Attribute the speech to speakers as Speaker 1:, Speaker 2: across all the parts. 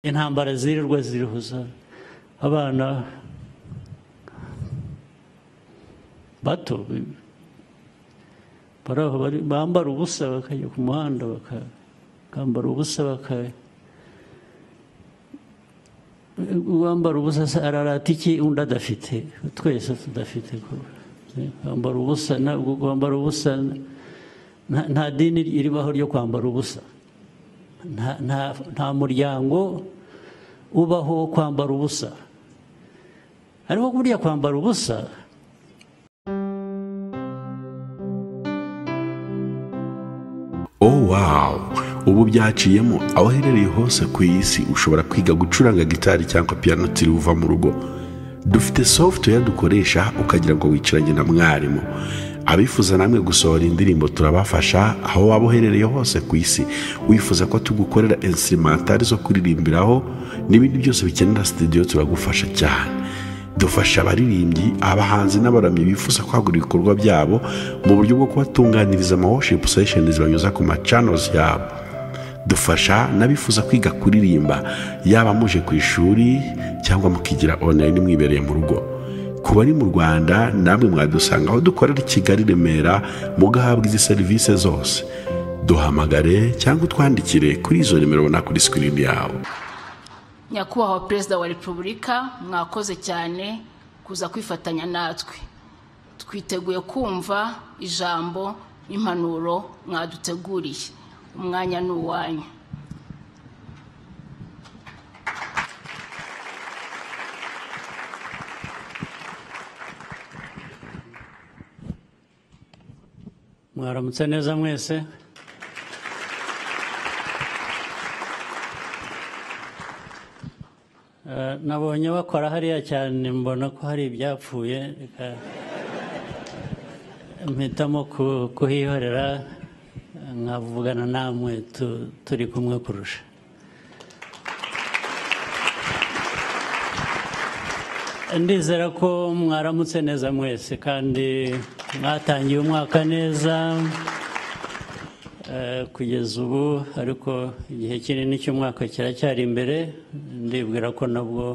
Speaker 1: intambara zirirwa zirihuza abana bato bambara ubusa bakajya ku muhanda bakambara ubusa uwambara ubusa ararata iki undi adafite twese tudafite kwambara ubusa kwambara ubusa nta dini iribaho ryo kwambara ubusa nta muryango ubaho kwambara ubusa ariko buriya kwambara ubusa
Speaker 2: wow ubu byaciyemo aho uherereye hose ku isi ushobora kwiga gucuranga gitari cyangwa piano utiriwe uva mu rugo. Dufite software dukoresha ukagira ngo wicaranye na mwarimu. Abifuza namwe gusohora indirimbo turabafasha aho waba uherereye hose ku isi. Wifuza ko tugukorera instrumental zo kuririmbiraho n'ibindi byose bikenera studio turagufasha cyane. Dufasha abaririmbyi, abahanzi n'abaramyi bifuza kwagura ibikorwa byabo mu buryo bwo kubatunganiriza worship sessions banyuza ku channels yabo. Dufasha n'abifuza kwiga kuririmba yaba muje ku ishuri cyangwa mukigira online mwibereye mu rugo. Ku bari mu Rwanda namwe mwadusanga aho dukorera Kigali Remera mugahabwa izi service zose. Duhamagare cyangwa twandikire kuri izo nimero ubona kuri screen yawe.
Speaker 3: Nyakubahwa Perezida wa Repubulika, mwakoze cyane kuza kwifatanya natwe. Twiteguye kumva ijambo n'impanuro mwaduteguriye. Umwanya ni uwanyu.
Speaker 1: Mwaramutse neza mwese. Nabonye bakora hariya cyane mbona ko hari ibyapfuye mpitamo kuhihorera nkavugana namwe turi kumwe kurusha. Ndizera ko mwaramutse neza mwese kandi mwatangiye umwaka neza kugeza ubu, ariko igihe kinini cy'umwaka kiracyari imbere. Ndibwira ko nabwo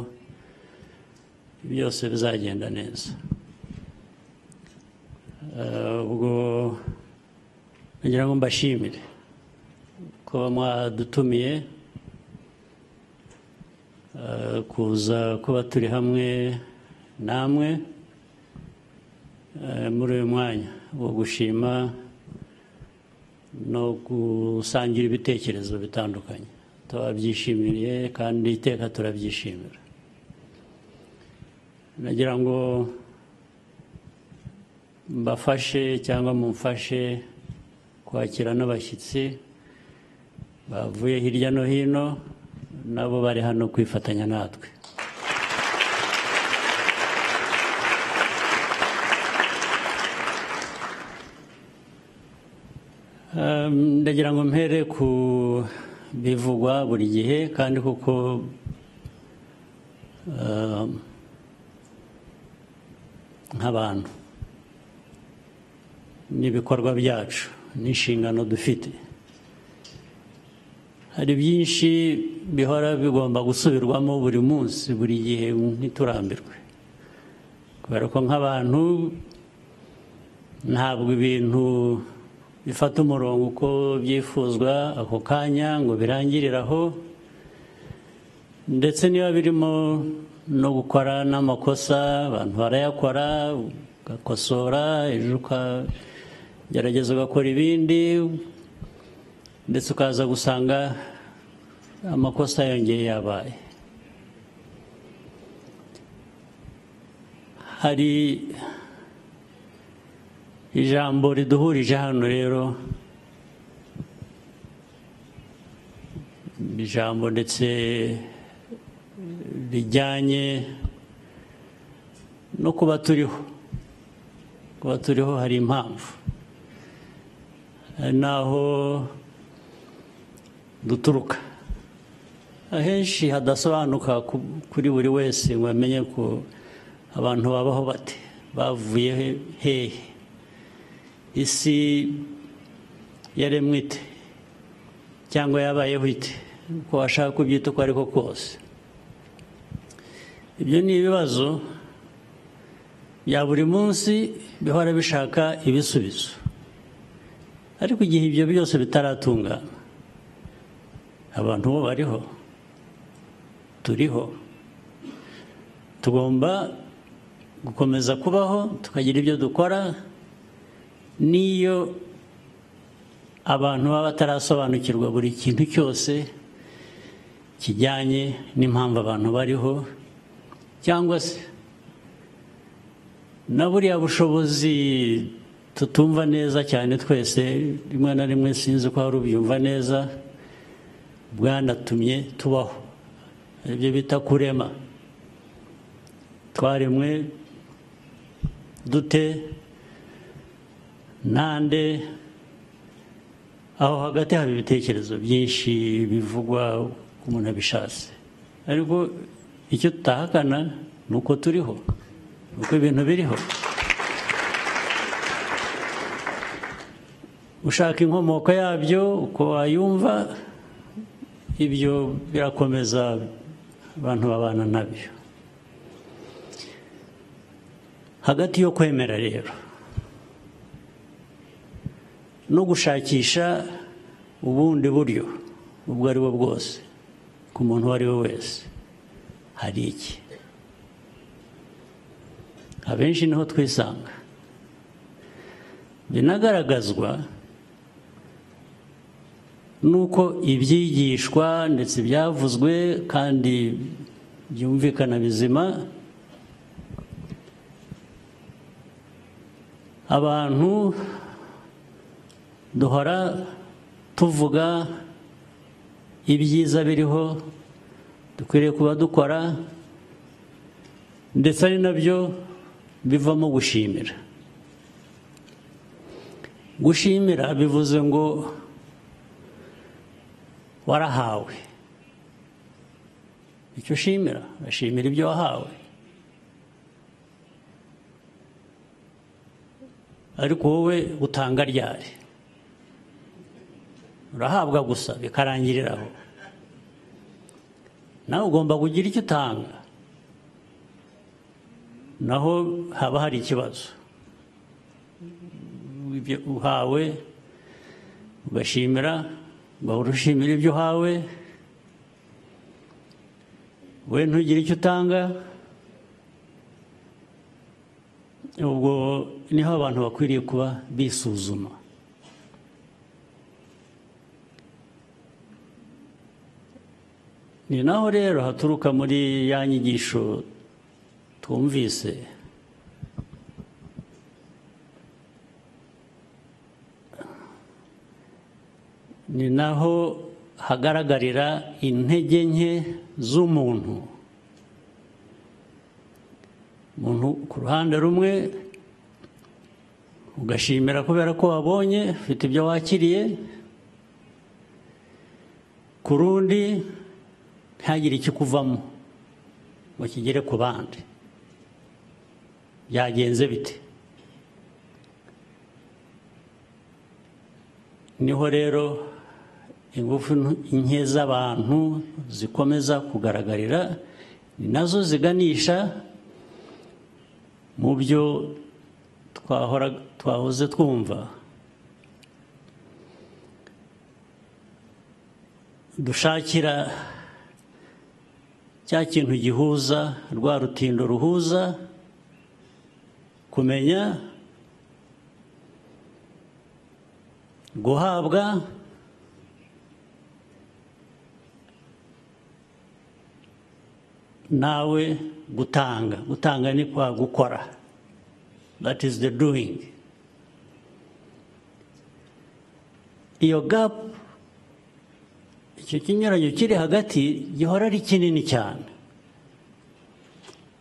Speaker 1: byose bizagenda neza. Ubwo ngira ngo mbashimire ko mwadutumiye kuza kuba turi hamwe namwe muri uyu mwanya wo gushima no gusangira ibitekerezo bitandukanye. Tubabyishimiye kandi iteka turabyishimira. Nagira ngo mbafashe cyangwa mumfashe kwakira n'abashyitsi bavuye hirya no hino nabo bari hano kwifatanya natwe. Ndagira ngo mpere ku bivugwa buri gihe kandi kuko nk'abantu n'ibikorwa byacu n'inshingano dufite, hari byinshi bihora bigomba gusubirwamo buri munsi buri gihe ntiturambirwe, kubera ko nk'abantu ntabwo ibintu bifata umurongo uko byifuzwa ako kanya ngo birangirire aho, ndetse niba birimo no gukora n'amakosa abantu barayakora ugakosora, ejo ukagerageza ugakora ibindi, ndetse ukaza gusanga amakosa yongeye yabaye. Hari ijambo riduhurije hano rero, ijambo ndetse rijyanye no kuba turiho. Kuba turiho hari impamvu, naho duturuka ahenshi hadasobanuka kuri buri wese ngo amenye ko abantu babaho bate, bavuye hehe, isi yaremwe ite cyangwa yabayeho ite, uko washaka kubyita uko ariko kose. Ibyo ni ibibazo bya buri munsi bihora bishaka ibisubizo, ariko igihe ibyo byose bitaratungana, abantu bo bariho, turiho, tugomba gukomeza kubaho, tukagira ibyo dukora. Niyo abantu baba batarasobanukirwa buri kintu cyose kijyanye n'impamvu abantu bariho, cyangwa se na buriya bushobozi tutumva neza cyane twese, rimwe na rimwe sinzi ko hari ubyumva neza, bwanatumye tubaho, ibyo bita kurema. Twaremwe dute, nande, aho hagati haba ibitekerezo byinshi bivugwa ku muntu abishatse, ariko icyo tutahakana ni uko turiho, ni uko ibintu biriho. Ushaka inkomoko yabyo uko wayumva, ibyo birakomeza, abantu babana nabyo. Hagati yo kwemera rero no gushakisha ubundi buryo ubwo ari bwo bwose ku muntu uwo ari we wese, hari iki? Abenshi niho twisanga, binagaragazwa nuko ibyigishwa ndetse byavuzwe kandi byumvikana bizima, abantu duhora tuvuga ibyiza biriho dukwiriye kuba dukora, ndetse ari nabyo bivamo gushimira. Gushimira bivuze ngo warahawe icyo ushimira, urashimira ibyo wahawe. Ariko wowe utanga ryari? Urahabwa gusa bikarangirira aho? Nawe ugomba kugira icyo utanga, naho haba hari ikibazo. Ibyo uhawe ugashimira, ugahora ushimira ibyo uhawe, we ntugire icyo utanga, ubwo niho abantu bakwiriye kuba bisuzuma. Ni naho rero haturuka muri ya nyigisho twumvise, ni naho hagaragarira intege nke z'umuntu. Umuntu ku ruhande rumwe ugashimira kubera ko wabonye ufite ibyo wakiriye, ku rundi ntihagire ikikuvamo ngo kigere ku bandi. Byagenze bite? Niho rero ingufu nke z'abantu zikomeza kugaragarira, ni nazo ziganisha mu byo twahoze twumva. Dushakira cya kintu gihuza, rwa rutindo ruhuza kumenya, guhabwa, nawe gutanga. Gutanga ni kwa gukora, that is the doing. Iyo gap, icyo kinyuranyo kiri hagati gihora ari kinini cyane.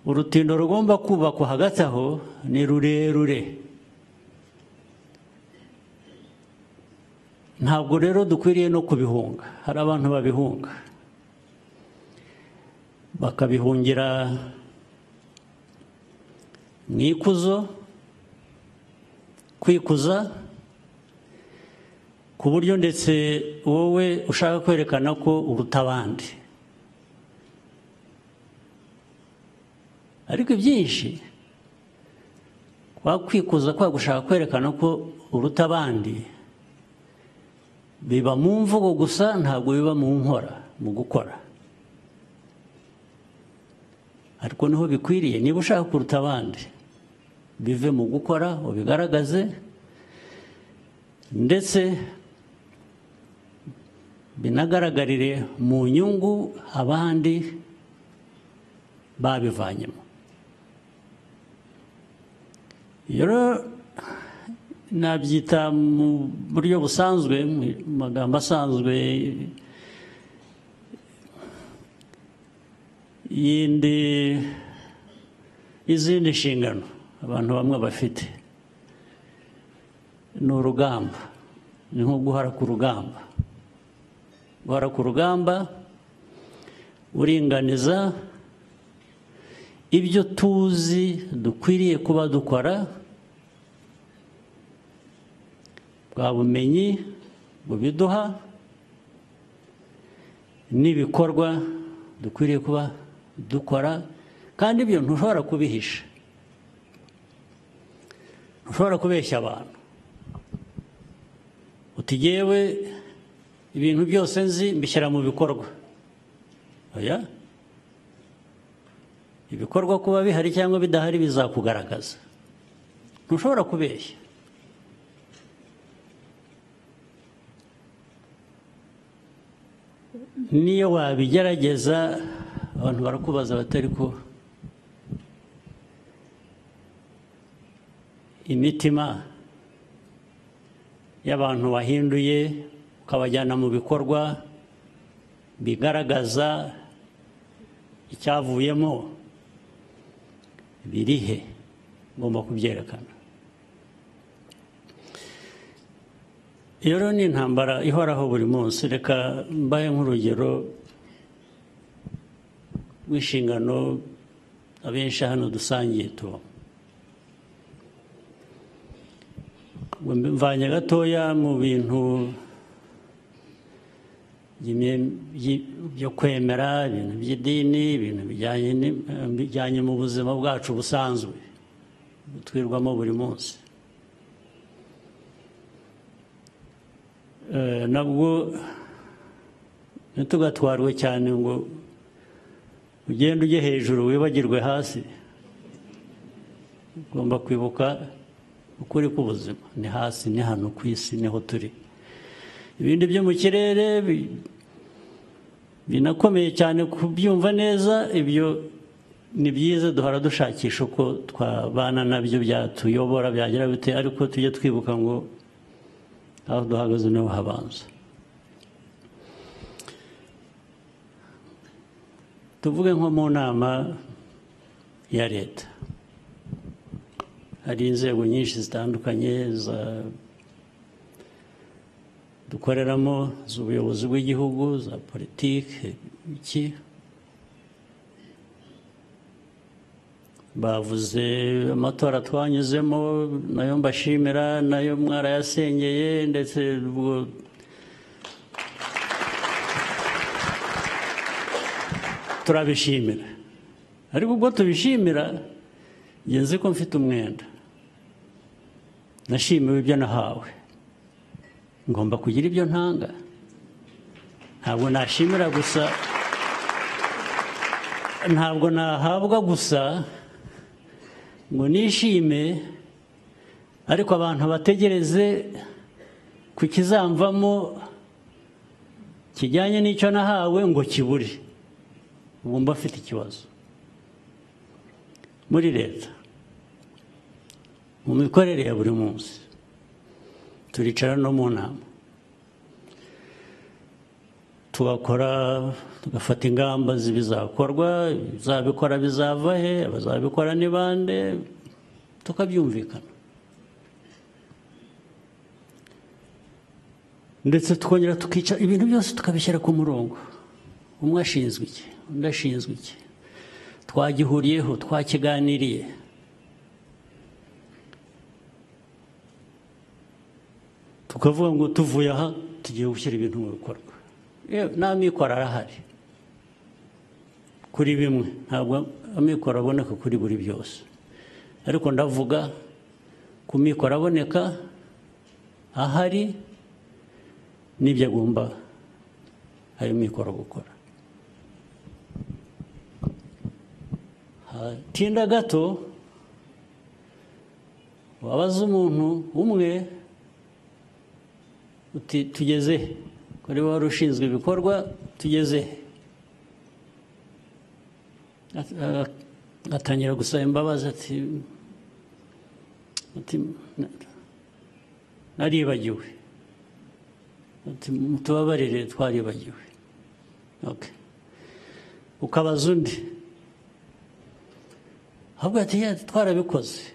Speaker 1: Urutindo rugomba kubakwa hagati aho ni rurerure. Ntabwo rero dukwiriye no kubihunga. Hari abantu babihunga, bakabihungira mu ikuzo, kwikuza, ku buryo ndetse wowe ushaka kwerekana ko uruta abandi, ariko ibyinshi wakwikuza kwa gushaka kwerekana ko uruta abandi biba mu mvugo gusa, ntabwo biba mu nkora, mu gukora. Ariko niho bikwiriye, niba ushaka kuruta abandi bive mu gukora ubigaragaze, ndetse binagaragarire mu nyungu abandi babivanyemo. Rero nabyita mu buryo busanzwe, mu magambo asanzwe, izindi nshingano abantu bamwe bafite ni urugamba, ni nko guhara ku rugamba. Guhara ku rugamba uringaniza ibyo tuzi dukwiriye kuba dukora, bwa bumenyi bubiduha n'ibikorwa dukwiriye kuba dukora, kandi ibyo ntushobora kubihisha, ntushobora kubeshya abantu uti jyewe ibintu byose nzi mbishyira mu bikorwa. Oya, ibikorwa kuba bihari cyangwa bidahari bizakugaragaza, ntushobora kubeshya. Niyo wabigerageza abantu barakubaza batari ko imitima y'abantu wahinduye ukabajyana mu bikorwa bigaragaza icyavuyemo birihe, ngomba kubyerekana. Iyo rero ni intambara ihoraho buri munsi. Reka mbaye nk'urugero w'inshingano abenshi hano dusangiye tuba. Mvanye gatoya mu bintu byo kwemera, ibintu by'idini, ibintu bijyanye mu buzima bwacu busanzwe twirwamo buri munsi. Nabwo ntitugatwarwe cyane ngo ugende ujye hejuru wibagirwe hasi. Ugomba kwibuka ukuri k'ubuzima ni hasi, ni hano ku isi niho turi. Ibindi byo mu kirere binakomeye cyane kubyumva neza, ibyo ni byiza, duhora dushakisha uko twabana nabyo, byatuyobora, byagira bite, ariko tujye twibuka ngo aho duhagaze niho habanza. Tuvuge nko mu nama ya leta, hari inzego nyinshi zitandukanye dukoreramo, z'ubuyobozi bw'igihugu, za politiki, iki bavuze amatora twanyuzemo, nayo mbashimira, nayo mwarayasengeye, ndetse ubwo turabishimira. Ariko ubwo tubishimira, nzi ko mfite umwenda, nashimiwe ibyo nahawe, ngomba kugira ibyo ntanga. Ntabwo nashimira gusa, ntabwo nahabwa gusa ngo nishime, ariko abantu bategereze ku kizamvamo kijyanye n'icyo nahawe ngo kibure. Ubu mba afite ikibazo. Muri leta, mu mikorere ya buri munsi, turicara no mu nama, tugakora, tugafata ingamba z'ibizakorwa, bizabikora bizava he, abazabikora ni bande, tukabyumvikana. Ndetse tukongera tukica ibintu byose tukabishyira ku murongo. Umwe ashinzwe iki, undi ashinzwe iki, twagihuriyeho, twakiganiriye, tukavuga ngo tuvuye aha tugiye gushyira ibintu mu bikorwa. N'amikoro arahari kuri bimwe, ntabwo amikoro aboneka kuri buri byose, ariko ndavuga ku mikoro aboneka ahari n'ibyo agomba ayo mikoro gukora. Tinda gato wabaza umuntu umwe uti tugeze kuri wari ushinzwe ibikorwa, tugeze atangira gusaba imbabazi ati naribagiwe, ati mutubabarire twaribagiwe. Okay. Ukabaza undi ahubwo ati twarabikoze.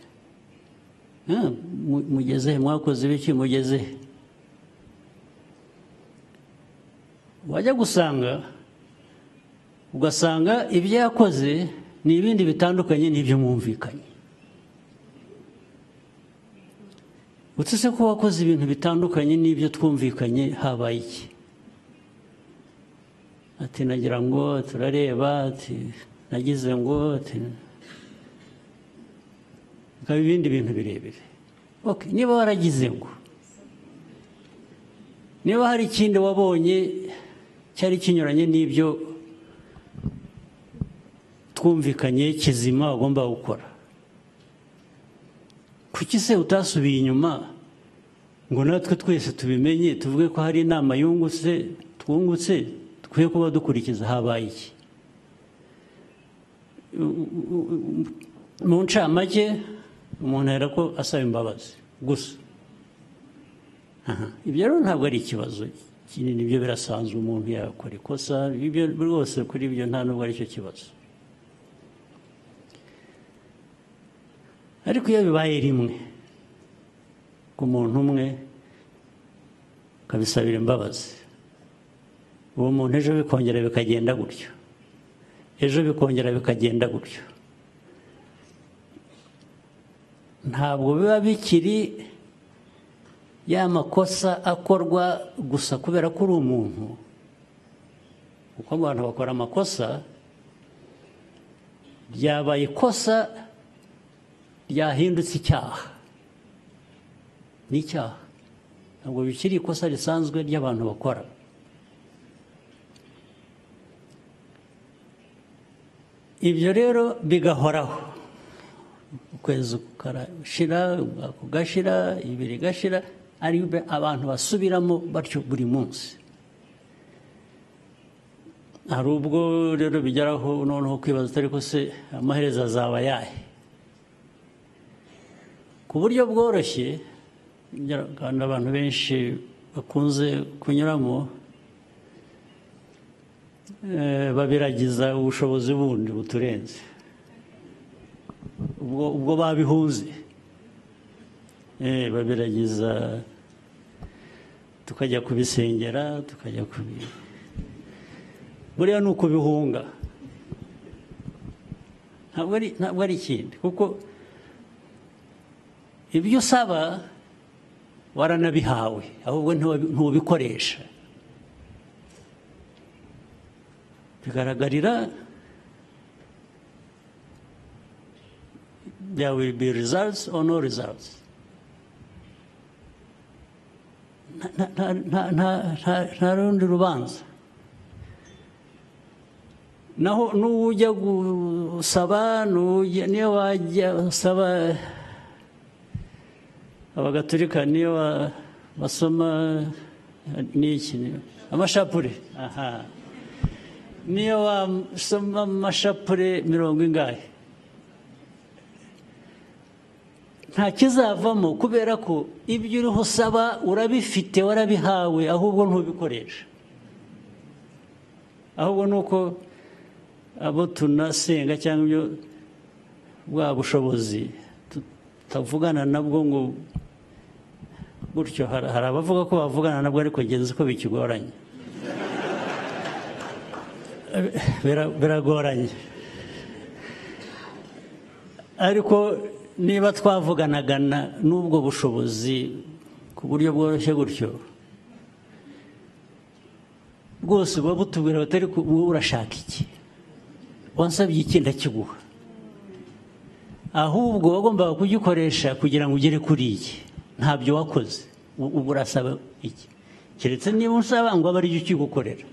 Speaker 1: Mugeze mwakoze ibiki? Mugeze wajya ugasanga ibyo yakoze ni ibindi bitandukanye n'ibyo mwumvikanye. Utse ko wakoze ibintu bitandukanye n'ibyo twumvikanye, habaye iki? Ati nagira ngo turareba, ati nagize ngo, ati ikaba ibindi bintu birebire. Okay, niba waragize ngo, niba hari ikindi wabonye cyari kinyuranye n'ibyo twumvikanye kizima wagomba gukora, kuki se utasubiye inyuma ngo natwe twese tubimenye, tuvuge ko hari inama twungutse dukwiye kuba dukurikiza? Habaye iki? Mu ncamake umuntu ahera ko asaba imbabazi gusa. Ibyo rero ntabwo ari ikibazo kinini, ibyo birasanzwe, umuntu yakora ikosa, ibyo rwose kuri ibyo nta nubwo ari cyo kibazo. Ariko iyo bibaye rimwe ku muntu umwe akabisabira imbabazi, uwo muntu ejo bikongera bikagenda gutyo, ejo bikongera bikagenda gutyo, ntabwo biba bikiri ya makosa akorwa gusa kubera ko uri umuntu, kuko abantu bakora amakosa. Byabaye ikosa ryahindutse icyaha, ni icyaha, ntabwo bikiri ikosa risanzwe ry'abantu bakora. Ibyo rero bigahoraho, ukwezi kugashira, kugashira, ibiri gashira, ari abantu basubiramo batyo buri munsi. Hari ubwo rero bigeraho noneho kwibaza ariko se amaherezo azaba ayahe? Ku buryo bworoshye kandi abantu benshi bakunze kunyuramo, babiragiza ubushobozi bundi buturenze, ubwo babihunze, babiragiza, tukajya kubisengera, tukajya buriya ni ukubihunga, ntabwo ari ikindi, kuko ibyo usaba waranabihawe, ahubwo ntubikoresha. Bigaragarira, there will be results or no results. Nta rundi rubanza. Naho n'ujya gusaba, niyo wajya usaba abagatolika, niyo basoma n'iki amashapure, niyo wasoma amashapure 40, nta kizavamo, kubera ko ibyo uriho usaba urabifite, warabihawe, ahubwo ntubikoresha. Ahubwo nuko abo tunasenga cyangwa ibyo bwa bushobozi tutavugana nabwo ngo gutyo. Hari abavuga ko bavugana nabwo, ariko ngenzi ko bikigoranye, biragoranye. Ariko niba twavuganaga n'ubwo bushobozi ku buryo bworoshye gutyo rwose buba butubwira batari wowe urashaka iki, wansabye iki ndakiguha, ahubwo wagombaga kugikoresha kugira ngo ugere kuri iki, ntabyo wakoze, ubu urasaba iki, keretse niba usaba ngo abe aricyo ukigukorera.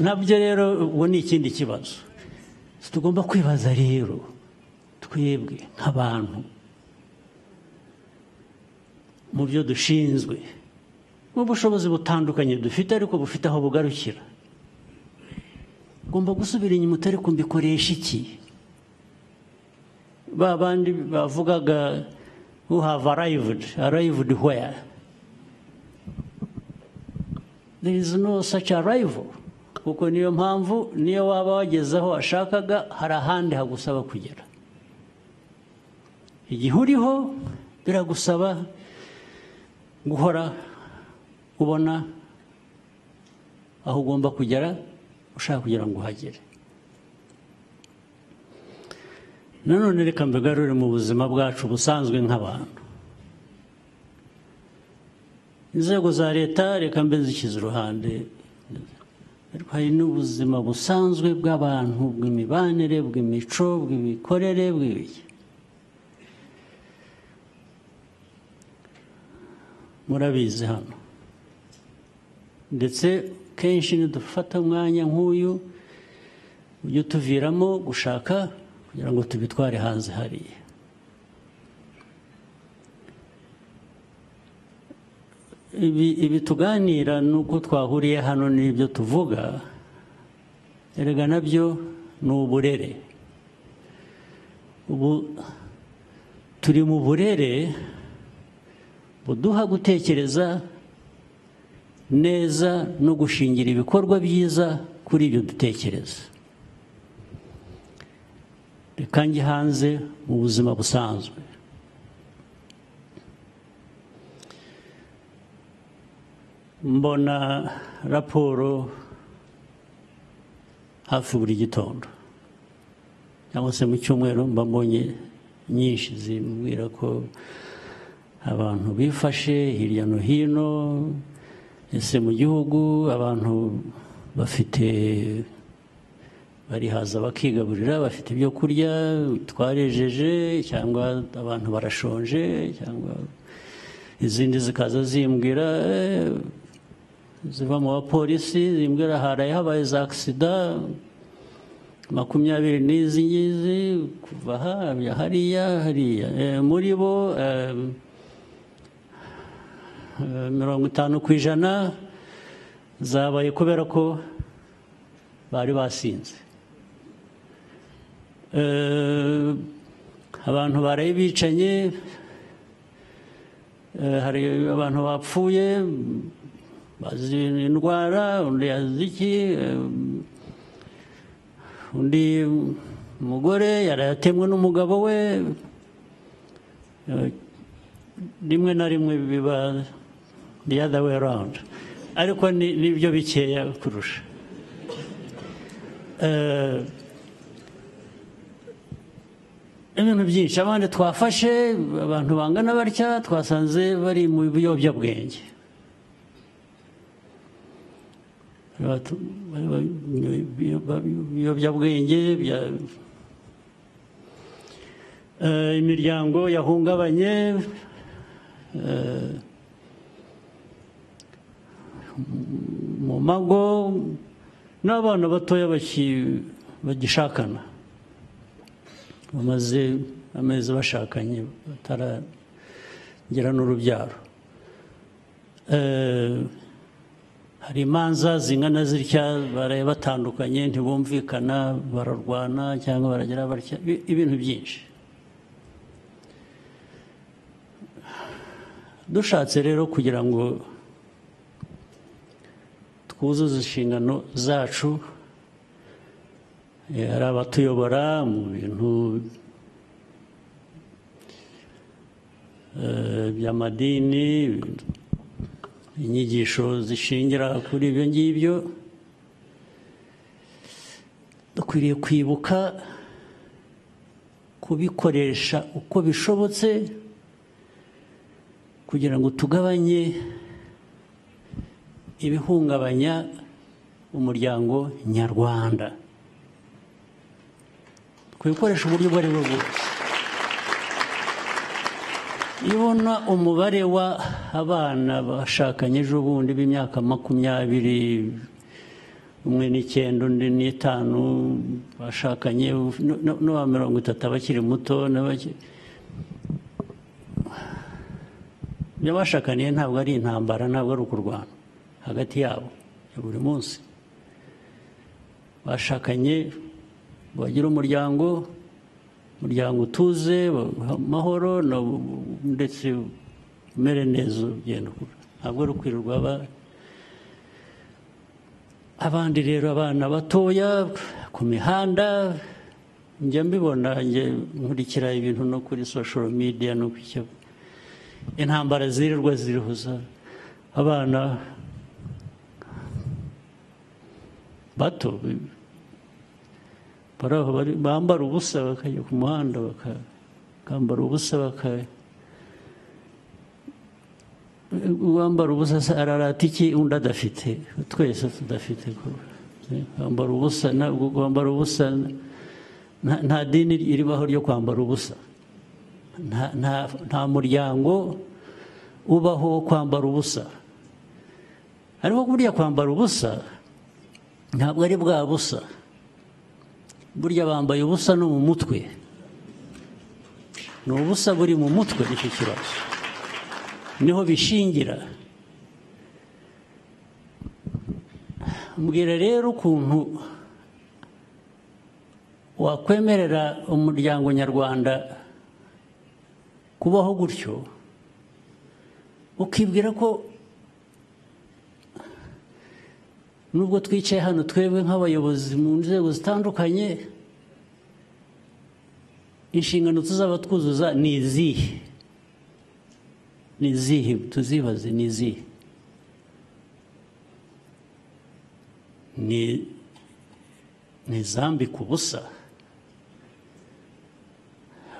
Speaker 1: Nabyo rero ubu ni ikindi kibazo tugomba kwibaza rero twebwe nk'abantu mu byo dushinzwe, mu bushobozi butandukanye dufite ariko bufite aho bugarukira, ugomba gusubira inyuma utari kumbikoresha iki. Ba bandi bavugaga who have arrived where there is no such arrival, kuko niyo mpamvu niyo waba wageze aho washakaga hari ahandi hagusaba kugera. Igihe uriho biragusaba guhora ubona aho ugomba kugera ushaka kugira ngo uhagere. Nanone reka mbigarure mu buzima bwacu busanzwe nk'abantu. Inzego za leta reka mbe nzishyize iruhande, ariko hari n'ubuzima busanzwe bw'abantu, bw'imibanire, bw'imico, bw'imikorere, bw'ibiki. Murabizi hano, ndetse kenshi nidufata umwanya nk'uyu ujye utuviramo gushaka kugira ngo tubitware hanze hariya. Ibi tuganira nuko twahuriye hano n'ibyo tuvuga, erega nabyo ni uburere. Ubu turi mu burere buduha gutekereza neza no gushingira ibikorwa byiza kuri ibyo dutekereza. Reka njye hanze mu buzima busanzwe. Mbona raporo hafi buri gitondo cyangwa se mu cyumweru mba mbonye nyinshi zimbwira ko abantu bifashe hirya no hino, ese mu gihugu abantu barihaza bakigaburira, bafite ibyo kurya, twarejeje cyangwa abantu barashonje, cyangwa izindi zikaza zimbwira ziva mu bapolisi zimbwira haraye habaye za agisida 20 n'izi ngizi kuva hariya muri bo 50% zabaye kubera ko bari basinze. Abantu baraye bicanye, hari abantu bapfuye bazi indwara, undi yazi iki, undi mugore yaratemwe n'umugabo we, rimwe na rimwe biba the other way around, ariko nibyo bikeya kurusha. Ibintu byinshi abandi twafashe, abantu bangana batya twasanze bari mu biyobyabwenge, imiryango yahungabanye, mu mago n'abana batoya bagishakana, bamaze amezi bashakanye bataragira n'urubyaro. Hari imanza zingana zitya baraye batandukanye, ntibumvikana, bararwana cyangwa baragira batya, ibintu byinshi. Dushatse rero kugira ngo twuzuze inshingano zacu, hari abatuyobora mu bintu by'amadini, inyigisho zishingira kuri ibyo ngibyo, dukwiriye kwibuka kubikoresha uko bishobotse kugira ngo tugabanye ibihungabanya umuryango nyarwanda. Kwikoresha uburyo bwo ari bwo bwose. Iyo ubona umubare wa abana bashakanye ejo bundi b'imyaka 20, umwe n'9 undi n'5 bashakanye n'uwa 30 abakiri muto n'abashakaniye ntabwo ari intambara, ntabwo ari ukurwana hagati yabo ya buri munsi. Bashakanye bagira umuryango utuze, amahoro ndetse umere neza ugenda ukura. Ntabwo ari ukwirirwa abandi rero abana batoya ku mihanda. Njya mbibona, nkurikira ibintu no kuri social media no kwicyo intambara zirirwa zirihuza abana bato bambara ubusa bakajya ku muhanda bakambara ubusa uwambara ubusa ararata iki undi adafite, twese tudafite. Kwambara ubusa, kwambara ubusa nta dini iribaho ryo kwambara ubusa. Nta muryango ubaho wo kwambara ubusa. Ariko burya kwambara ubusa ntabwo ari bwa busa. Burya bambaye ubusa no mu mutwe. Ni ubusa buri mu mutwe, nicyo kibazo. Niho bishingira. Mbwira rero ukuntu wakwemerera umuryango nyarwanda kubaho gutyo, ukibwira ko nubwo twicaye hano twebwe nk'abayobozi mu nzego zitandukanye, inshingano tuzaba twuzuza ni izihe? Ni izihe? Tuzibaze, ni izihe? Ni zambika ubusa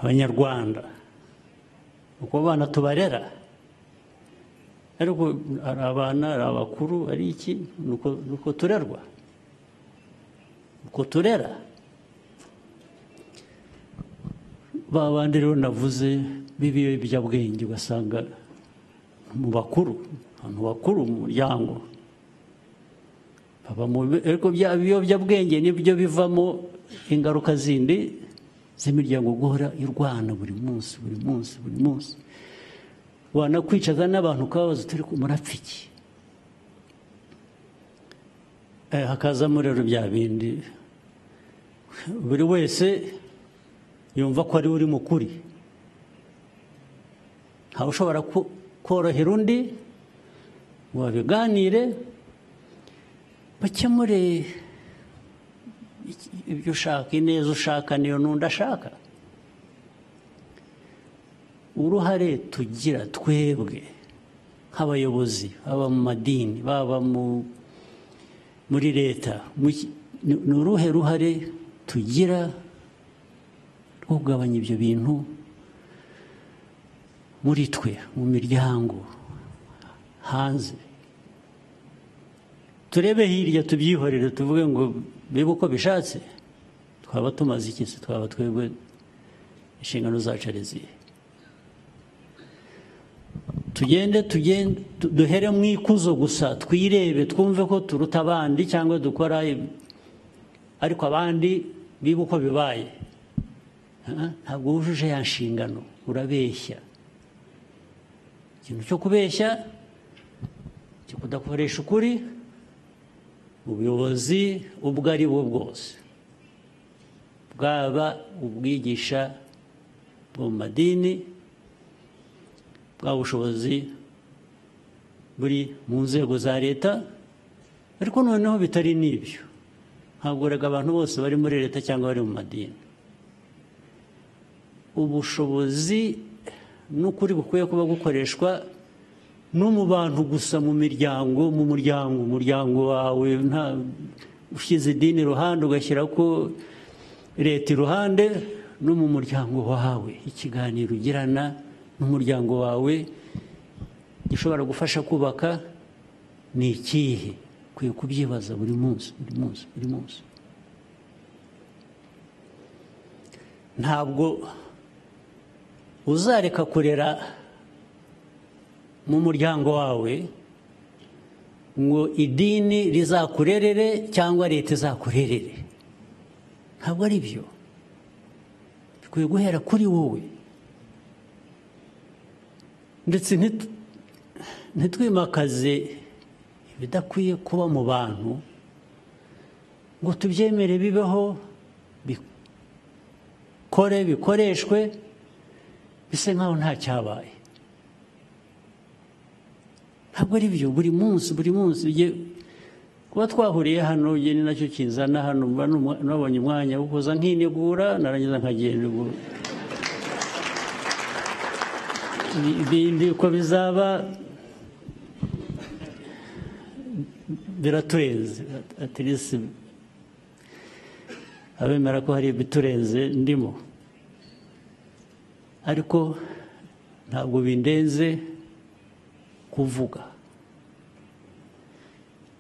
Speaker 1: abanyarwanda uko abana tubarera. Ariko ari abana, ari abakuru, ari iki, nuko turerwa, uko turera. Ba bandi rero navuze b'ibiyobyabwenge ugasanga mu bakuru, abantu bakuru mu muryango, ariko bya biyobyabwenge nibyo bivamo ingaruka zindi z'imiryango guhora irwana buri munsi. Wanakwicaza n'abantu ukababaza turi murapfa iki? Hakazamo rero bya bindi buri wese yumva ko ari uri mukuri. Ntawe ushobora korohera undi, wabiganire bakemure ibyo ushaka, ineza ushaka niyo n'undi ashaka. Uruhare tugira twebwe nk'abayobozi, baba mu madini, baba muri leta, ni uruhe ruhare tugira rwo kugabanya ibyo bintu muri twe, mu miryango, hanze? Turebe hirya tubyihorere, tuvuge ngo bibe uko bishatse. Twaba tumaze iki se? Twaba twebwe inshingano zacu ari izihe? Tugende duhere mu ikuzo gusa, twirebe, twumve ko turuta abandi cyangwa dukora, ariko abandi bibe uko bibaye. Ntabwo wujuje ya nshingano, urabeshya. Ikintu cyo kubeshya, cyo kudakoresha ukuri, ubuyobozi ubwo ari bwo bwose, bwaba ubwigisha bwo mu madini, bwa bushobozi buri mu nzego za leta, ariko noneho bitari n'ibyo. Ntabwo rega abantu bose bari muri leta cyangwa bari mu madini. Ubushobozi n'ukuri bukwiye kuba gukoreshwa no mu bantu gusa, mu miryango, umuryango wawe. Nta ushyize idini iruhande ugashyira ko leta iruhande, no mu muryango wawe ikiganiro ugirana n'umuryango wawe gishobora gufasha kubaka ni ikihe? Ukwiye kubyibaza buri munsi buri munsi buri munsi. Ntabwo uzareka kurera mu muryango wawe ngo idini rizakurerere cyangwa leta izakurerere. Ntabwo ari byo. Bikwiye guhera kuri wowe. Ndetse ntitwimakaze ibidakwiye kuba mu bantu ngo tubyemere bibeho, bikore, bikoreshwe, bise nkaho nta cyabaye. Ntabwo ari byo. Buri munsi buri munsi kuba twahuriye hano ni nacyo kinzana hano. Nabonye umwanya wo kuza nkinegura, narangiza nkagenda. Ibindi uko bizaba biraturenze. Atirisi abemera ko hari ibiturenze ndimo, ariko ntabwo bindenze kuvuga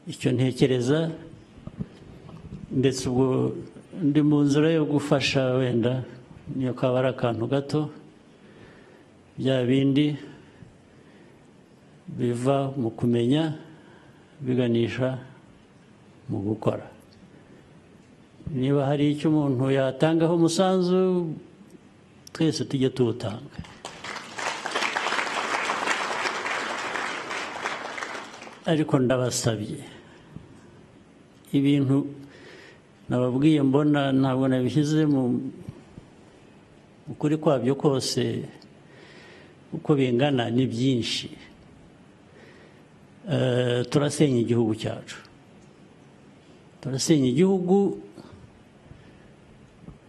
Speaker 1: icyo ntekereza. Ndetse ubwo ndi mu nzira yo gufasha, wenda niyo kaba ari akantu gato, bya bindi biva mu kumenya biganisha mu gukora. Niba hari icyo umuntu yatangaho umusanzu, twese tujye tuwutanga. Ariko ndabasabye, ibintu nababwiye mbona ntabwo nabishyize mu kuri kwabyo kose uko bingana, ni byinshi. Turasenya igihugu cyacu, turasenya igihugu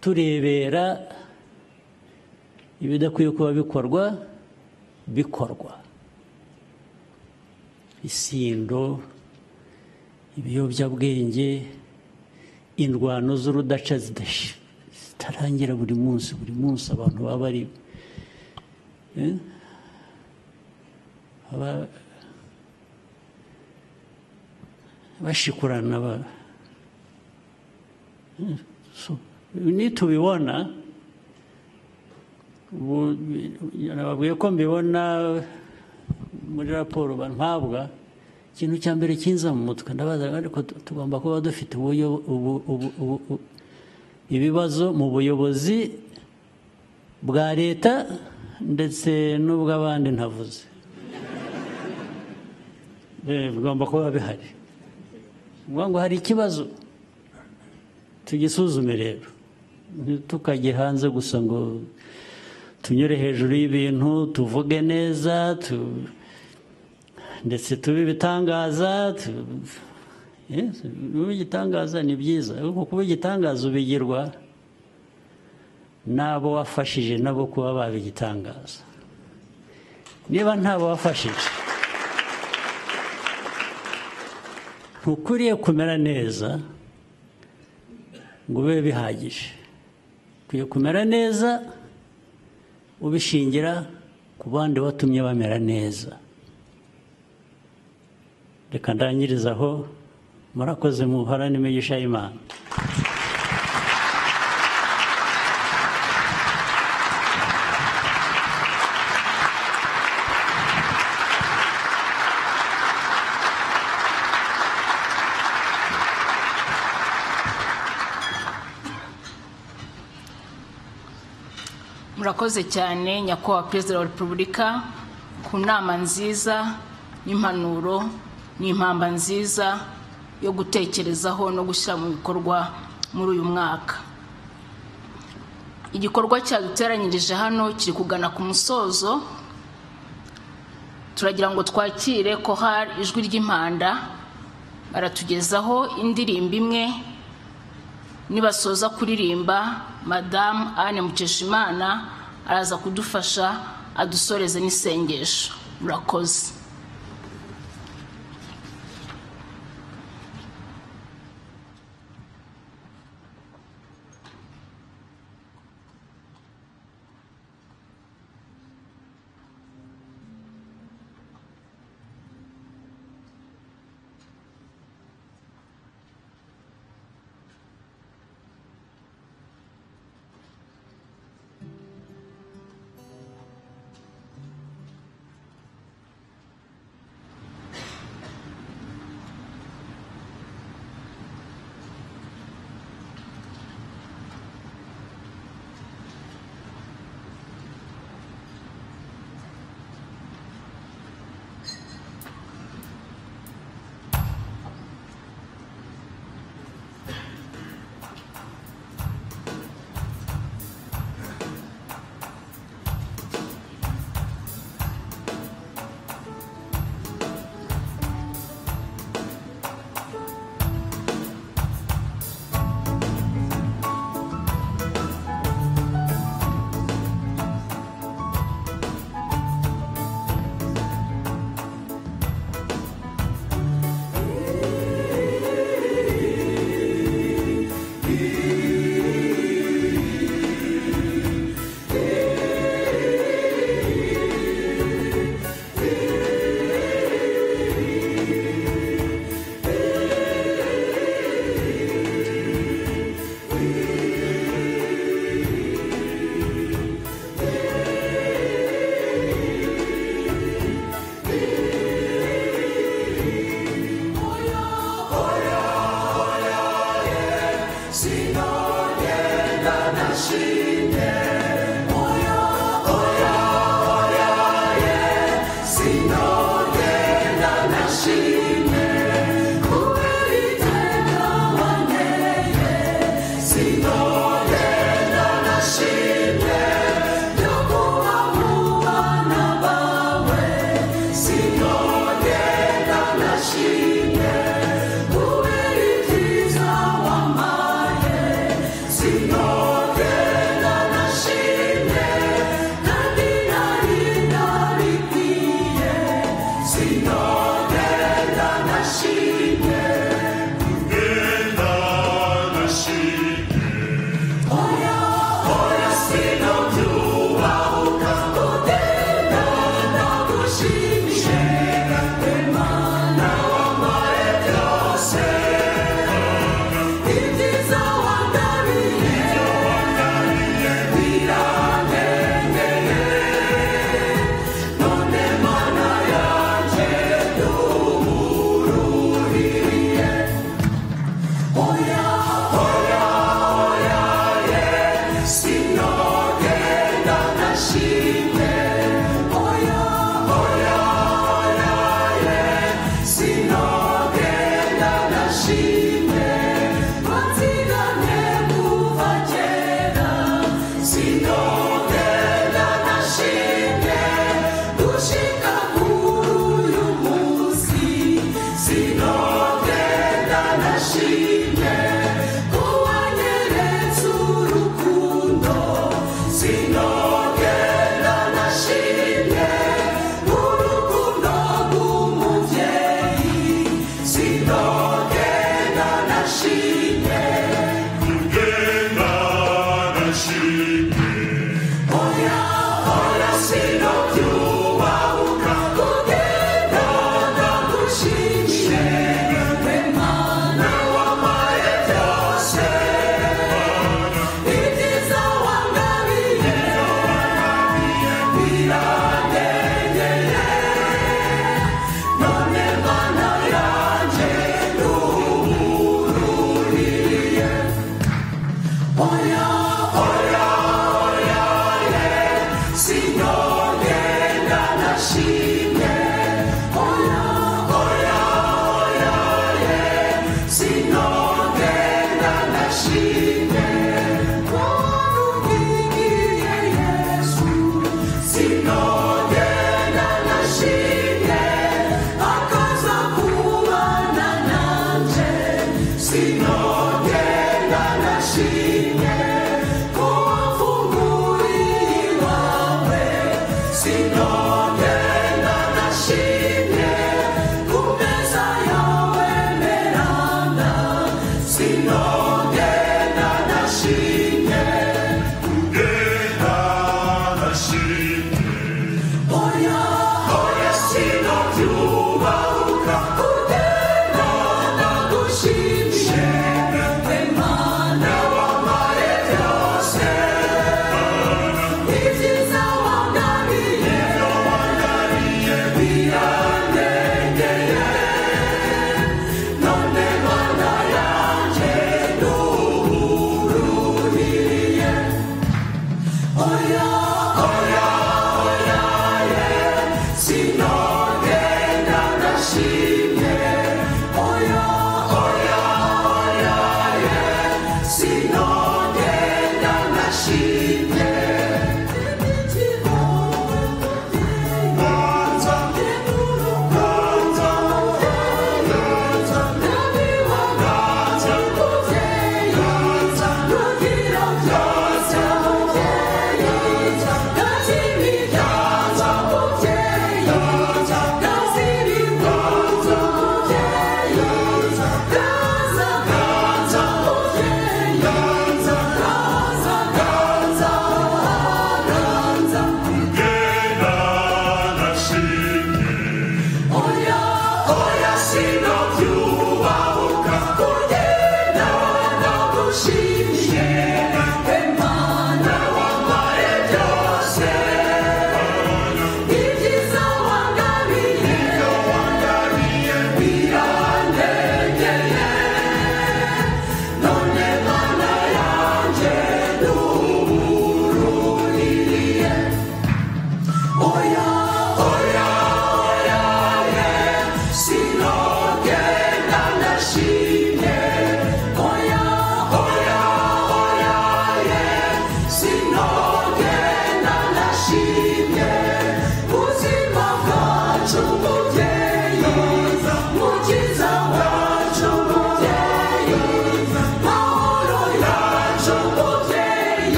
Speaker 1: turebera ibidakwiye kuba bikorwa. Isindo, ibiyobyabwenge, indwano z'urudaca zitarangira buri munsi buri munsi. Abantu baba bari bashikurana. Nitubibona, nababwiye ko mbibona muri raporo mpabwa, ikintu cya mbere kinza mu mutwe ndabaza, ariko tugomba kuba dufite ibibazo mu buyobozi bwa leta ndetse n'ubw'abandi ntavuze. Bigomba kuba bihari. Ngo hari ikibazo, tugisuzume rero. Ntitukajye hanze gusa ngo tunyure hejuru y'ibintu, tuvuge neza, ndetse tube ibitangaza. Kuba igitangaza ni byiza, ariko kuba igitangaza ubigirwa n'abo wafashije nabo kuba baba igitangaza. Niba ntabo wafashije, ntukwiriye kumera neza ngo ube bihagije. Ukwiye kumera neza ubishingira ku bandi watumye bamera neza. Reka ndangiriza aho. Murakoze, muhorane imigisha y'Imana.
Speaker 3: Murakoze cyane nyakubahwa Perezida wa Repubulika ku nama nziza n'impanuro n'impamba nziza yo gutekerezaho no gushyira mu bikorwa muri uyu mwaka. Igikorwa cyaduteranyirije hano kiri kugana ku musozo. Turagira ngo twakire Chorale Ijwi ry'Impanda, baratugezaho indirimbo imwe. Nibasoza kuririmba, Madame Anne Mukeshimana araza kudufasha adusoreze n'isengesho. Murakoze.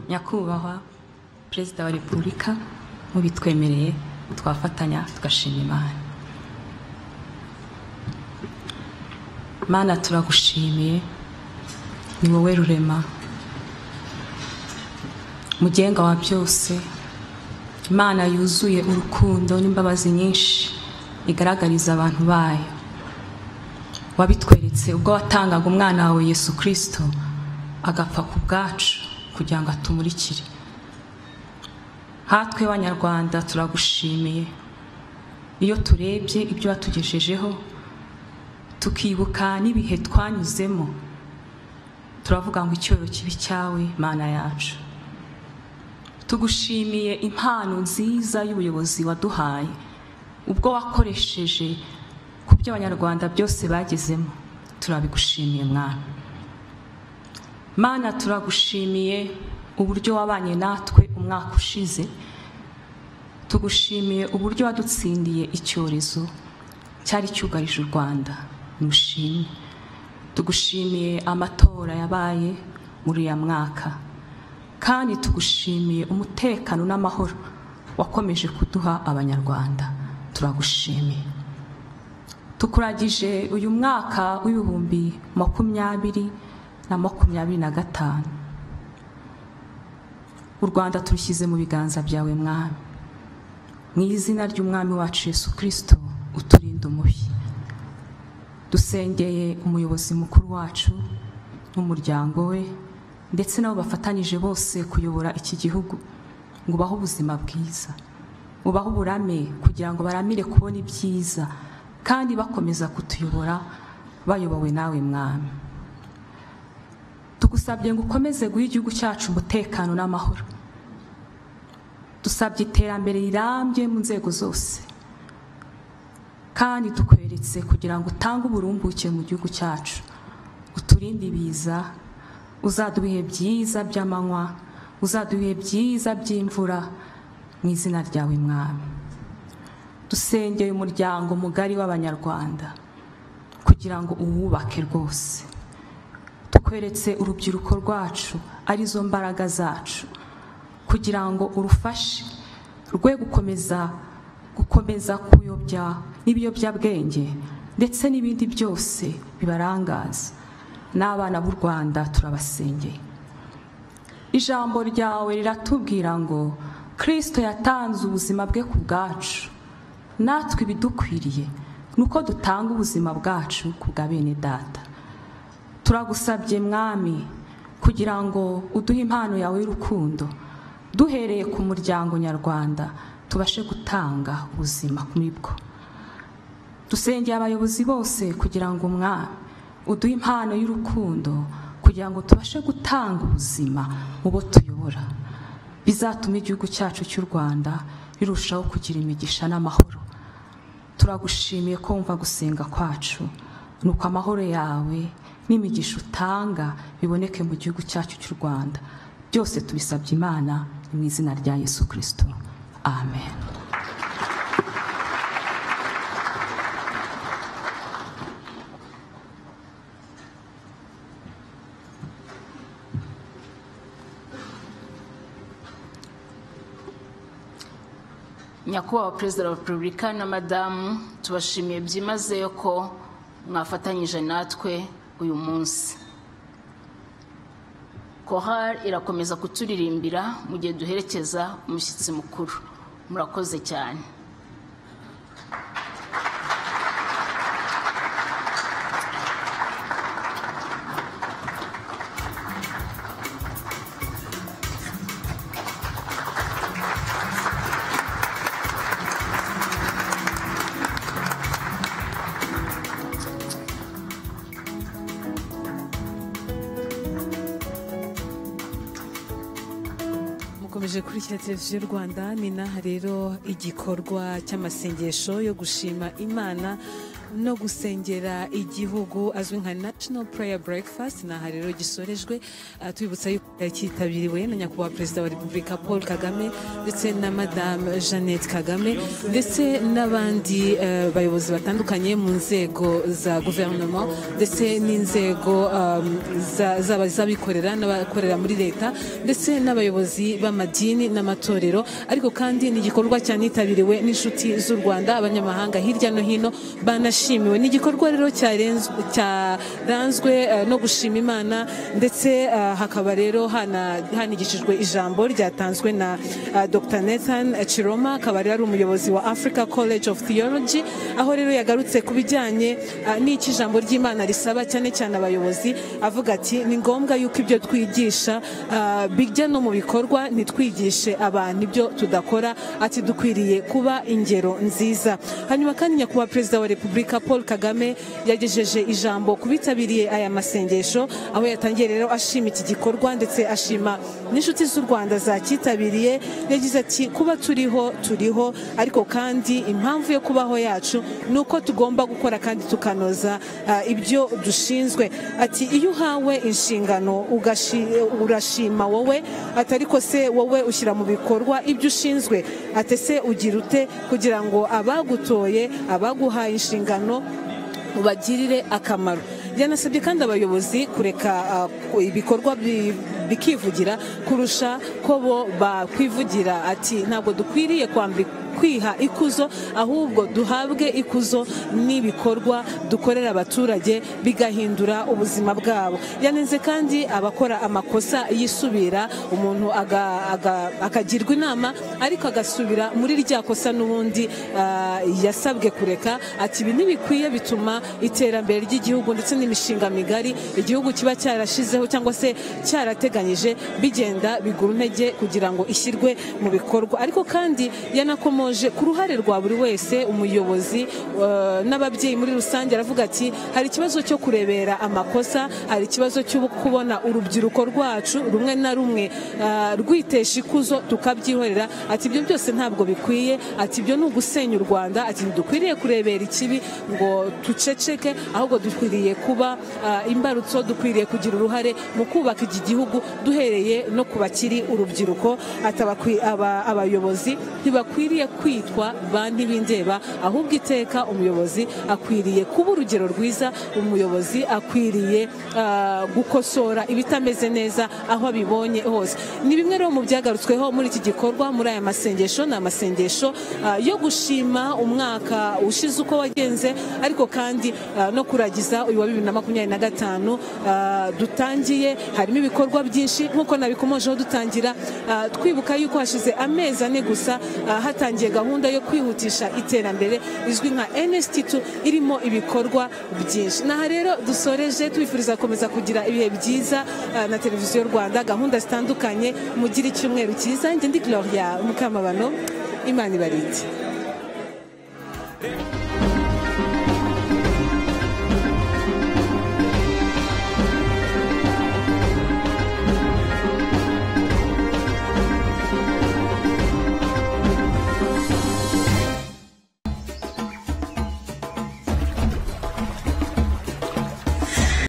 Speaker 4: nyakubahwa perezida wa repubulika mubitwemereye twafatanya tugashima Imana. Mana turagushimiye, ni wowe rurema, mugenga wa byose, Imana yuzuye urukundo n'imbabazi nyinshi igaragariza abantu bayo. Wabitweretse ubwo watangaga umwana wawe Yesu Kristo agapfa ku bwacu kugira ngo atumurikire. Hatwe abanyarwanda turagushimiye, iyo turebye ibyo watugejejeho tukibuka n'ibihe twanyuzemo, turavuga ngo icyoro kibi cyawe Mana yacu. Tugushimiye impano nziza y'ubuyobozi waduhaye, ubwo wakoresheje ku byo abanyarwanda byose bagezemo, turabigushimiye Mwana. Mana turagushimiye uburyo wabanye natwe umwaka ushize, tugushimiye uburyo wadutsindiye icyorezo cyari cyugarije u Rwanda, nushimye. Tugushimiye amatora yabaye muri ya mwaka, kandi tugushimiye umutekano n'amahoro wakomeje kuduha abanyarwanda, turagushimiye. Tukuragije uyu mwaka w'ibihumbi 2025, u Rwanda turushyize mu biganza byawe Mwami, mu izina ry'umwami wacu Yesu Kristo uturinde umubi. Dusengeye umuyobozi mukuru wacu n'umuryango we ndetse nabo bafatanyije bose kuyobora iki gihugu, ngo ubahe ubuzima bwiza, ubahe uburame kugira ngo baramire kubona ibyiza, kandi bakomeza kutuyobora bayobowe nawe Mwami. Tugusabye ngo ukomeze guha igihugu cyacu umutekano n'amahoro. Dusabye iterambere rirambye mu nzego zose, kandi tukweretse kugira ngo utange uburumbuke mu gihugu cyacu, uturinde ibiza, uzaduhe byiza by'amanywa, uzaduhe byiza by'imvura, mu izina ryawe Mwami. Dusengeye umuryango mugari w'abanyarwanda kugira ngo uwubake rwose. Tukweretse urubyiruko rwacu arizo mbaraga zacu, kugira ngo urufashe rwe gukomeza kuyobya n'ibiyobyabwenge ndetse n'ibindi byose bibarangaza. N'abana b'u Rwanda turabasengeye. Ijambo ryawe riratubwira ngo Kristo yatanze ubuzima bwe ku bwacu, natwe ibidukwiriye nuko dutanga ubuzima bwacu ku bwa bene data. Turagusabye Mwami kugira ngo uduhe impano yawe y'urukundo, duhereye ku muryango nyarwanda tubashe gutanga ubuzima muri bwo. Dusengeye abayobozi bose kugira ngo Mwami uduhe impano y'urukundo kugira ngo tubashe gutanga ubuzima mu bo tuyobora, bizatuma igihugu cyacu cy'u Rwanda birushaho kugira imigisha n'amahoro. Turagushimiye ko wumva gusenga kwacu, nuko amahoro yawe n'imigisha utanga biboneke mu gihugu cyacu cy'u Rwanda. Byose tubisabye Imana mu izina rya Yesu Kristo, amen.
Speaker 3: Nyakubahwa Perezida wa Repubulika na Madamu, tubashimiye byimazeyo ko mwafatanyije natwe uyu munsi. Chorale irakomeza kuturirimbira mu gihe duherekeza umushyitsi mukuru. Murakoze cyane.
Speaker 5: Kurikira televiziyo Rwanda ni naha rero igikorwa cy'amasengesho yo gushima Imana no gusengera igihugu azwi nka National Prayer Breakfast naha rero gisorejwe. Tubibutsa yuko cyitabiriwe na nyakubahwa Perezida wa Repubulika Paul Kagame ndetse na Madame Jeannette Kagame ndetse n'abandi bayobozi batandukanye mu nzego za guverinoma ndetse n'inzego z'abikorera n'abakorera muri leta ndetse n'abayobozi b'amadini n'amatorero. Ariko kandi ni igikorwa cyanitabiriwe n'inshuti z'u Rwanda, abanyamahanga hirya no hino banashimiwe. Ni igikorwa rero cyaranzwe no gushima Imana ndetse hakaba rero hanigishijwe ijambo ryatanzwe na Dr. Nathan Chiroma, akaba ari umuyobozi wa Africa College of Theology, aho rero yagarutse ku bijyanye n'iki ijambo ry'Imana risaba cyane cyane abayobozi, avuga ati ni ngombwa yuko ibyo twigisha bijya no mu bikorwa, ntitwigishe abantu ibyo tudakora, ati dukwiriye kuba ingero nziza. Hanyuma kandi nyakubahwa Perezida wa Repubulika Paul Kagame yagejeje ijambo kubitabiriye aya masengesho, aho yatangiye rero ashima iki gikorwa ndetse ashima n'inshuti z'u Rwanda zacyitabiriye. Yagize ati kuba turiho ariko kandi impamvu yo kubaho yacu ni uko tugomba gukora kandi tukanoza ibyo dushinzwe. Ati iyo uhawe inshingano urashima wowe, atariko se wowe ushyira mu bikorwa ibyo ushinzwe, ate se ugira ute kugira ngo abagutoye abaguhaye inshingano ubagirire akamaro. Yanasabye kandi abayobozi kureka ibikorwa bikivugira kurusha ko bo bakwivugira. Ati ntabwo dukwiriye kwiha ikuzo, ahubwo duhabwe ikuzo n'ibikorwa dukorera abaturage bigahindura ubuzima bwabo. Yanenze kandi abakora amakosa yisubira, umuntu akagirwa inama ariko agasubira muri rya kosa n'ubundi yasabwe kureka. Ati ibi ntibikwiye, bituma iterambere ry'igihugu ndetse n'imishinga migari igihugu kiba cyarashizeho cyangwa se cyarateganyije bigenda bigura intege kugira ngo ishyirwe mu bikorwa. Ariko kandi yanakomoje ku ruhare rwa buri wese, umuyobozi n'ababyeyi muri rusange. Aravuga ati hari ikibazo cyo kurebera amakosa, hari ikibazo cyo kubona urubyiruko rwacu rumwe na rumwe rwitesha ikuzo tukabyihorera. Ati ibyo byose ntabwo bikwiye, ati ibyo ni ugusenya u Rwanda. Ati dukwiriye kurebera ikibi ngo tuceceke, ahubwo dukwiriye kuba imbarutso, dukwiriye kugira uruhare mu kubaka iki gihugu duhereye no ku bakiri urubyiruko. Ati abayobozi ntibakwiriye kwitwa bandi b'indeba, ahubwo iteka umuyobozi akwiriye kuba urugero rwiza. Umuyobozi akwiriye gukosora ibitameze neza aho abibonye hose. Ni bimwe rero mu byagarutsweho muri iki gikorwa, muri aya masengesho. Ni amasengesho yo gushima umwaka ushize uko wagenze, ariko kandi no kuragiza uyu wa 2025 dutangiye. Harimo ibikorwa byinshi nk'uko nabikomojeho dutangira, twibuka yuko hashize amezi 4 gusa hatangiye gahunda yo kwihutisha iterambere izwi nka NST2 irimo ibikorwa byinshi. Naha rero dusoreje tubifuriza gukomeza kugira ibihe byiza na televiziyo Rwanda, gahunda zitandukanye. Mugira icyumweru cyiza. Njye ndi Gloria Mukamabano, Imana ibarinde.